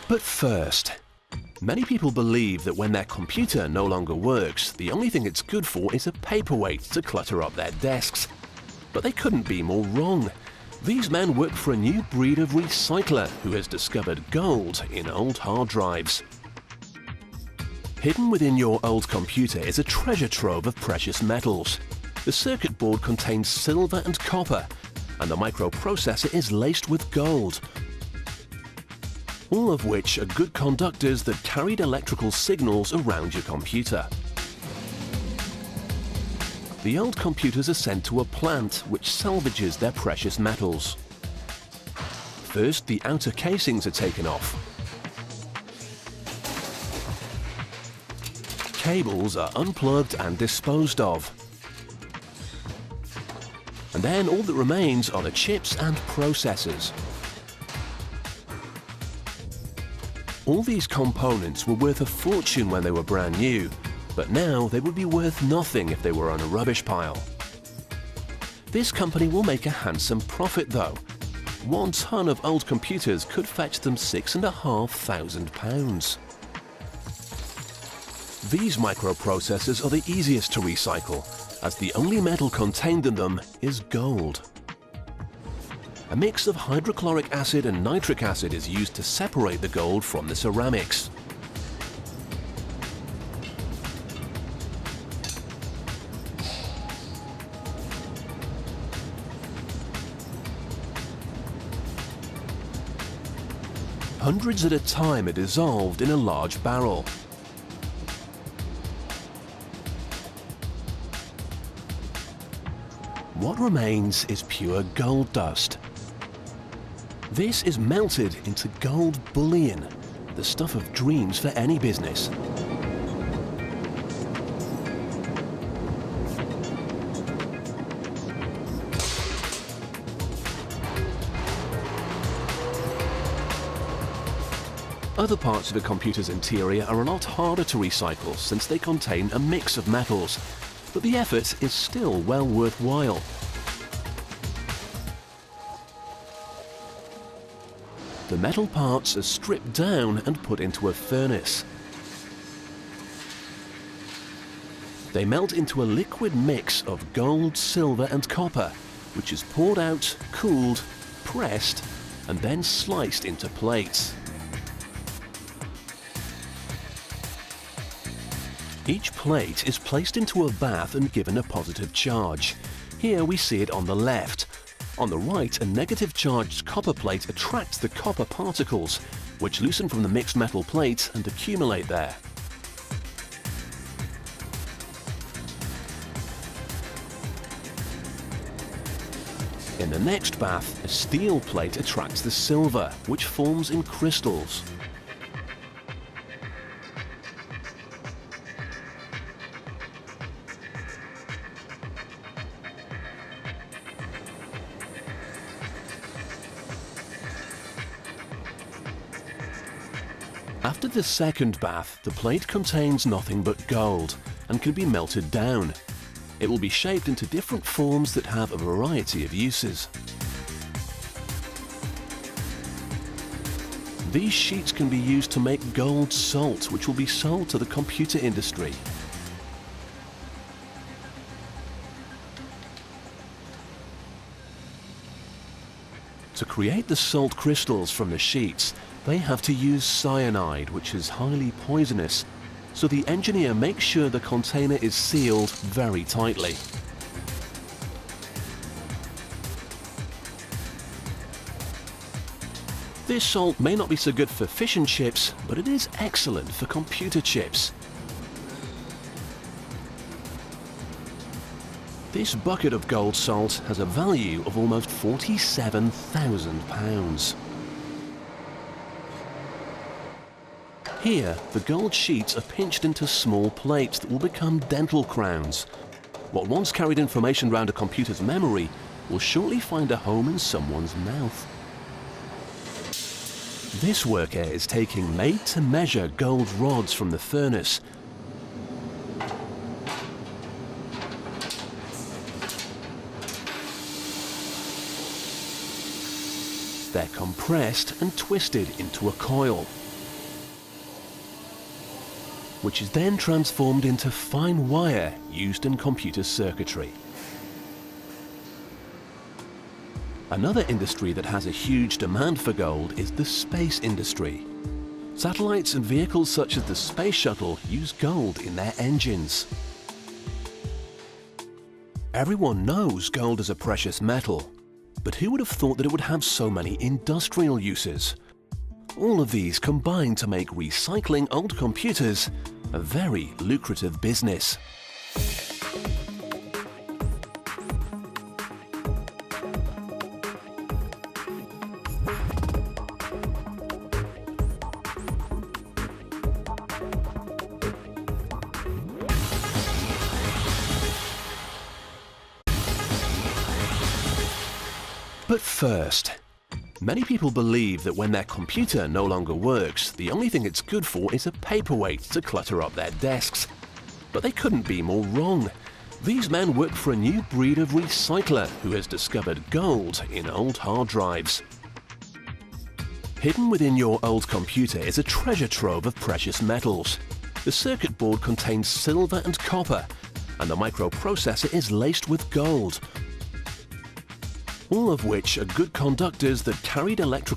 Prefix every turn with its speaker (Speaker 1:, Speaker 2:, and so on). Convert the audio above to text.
Speaker 1: But first, many people believe that when their computer no longer works, the only thing it's good for is a paperweight to clutter up their desks. But they couldn't be more wrong. These men work for a new breed of recycler who has discovered gold in old hard drives. Hidden within your old computer is a treasure trove of precious metals. The circuit board contains silver and copper, and the microprocessor is laced with gold, all of which are good conductors that carried electrical signals around your computer. The old computers are sent to a plant which salvages their precious metals. First, the outer casings are taken off. Cables are unplugged and disposed of. And then all that remains are the chips and processors. All these components were worth a fortune when they were brand new, but now they would be worth nothing if they were on a rubbish pile. This company will make a handsome profit though. 1 ton of old computers could fetch them £6,500. These microprocessors are the easiest to recycle, as the only metal contained in them is gold. A mix of hydrochloric acid and nitric acid is used to separate the gold from the ceramics. Hundreds at a time are dissolved in a large barrel. What remains is pure gold dust. This is melted into gold bullion, the stuff of dreams for any business. Other parts of a computer's interior are a lot harder to recycle since they contain a mix of metals, but the effort is still well worthwhile. The metal parts are stripped down and put into a furnace. They melt into a liquid mix of gold, silver and copper, which is poured out, cooled, pressed, and then sliced into plates. Each plate is placed into a bath and given a positive charge. Here we see it on the left. On the right, a negative charged copper plate attracts the copper particles, which loosen from the mixed metal plate and accumulate there. In the next bath, a steel plate attracts the silver, which forms in crystals. After the second bath, the plate contains nothing but gold and can be melted down. It will be shaped into different forms that have a variety of uses. These sheets can be used to make gold salt, which will be sold to the computer industry. To create the salt crystals from the sheets, they have to use cyanide, which is highly poisonous, so the engineer makes sure the container is sealed very tightly. This salt may not be so good for fish and chips, but it is excellent for computer chips. This bucket of gold salt has a value of almost £47,000. Here, the gold sheets are pinched into small plates that will become dental crowns. What once carried information around a computer's memory will shortly find a home in someone's mouth. This worker is taking made-to-measure gold rods from the furnace. They're compressed and twisted into a coil. which is then transformed into fine wire used in computer circuitry. Another industry that has a huge demand for gold is the space industry. Satellites and vehicles such as the Space Shuttle use gold in their engines. Everyone knows gold is a precious metal, but who would have thought that it would have so many industrial uses? All of these combine to make recycling old computers a very lucrative business. But first, many people believe that when their computer no longer works, the only thing it's good for is a paperweight to clutter up their desks. But they couldn't be more wrong. These men work for a new breed of recycler who has discovered gold in old hard drives. Hidden within your old computer is a treasure trove of precious metals. The circuit board contains silver and copper, and the microprocessor is laced with gold, all of which are good conductors that carried electrical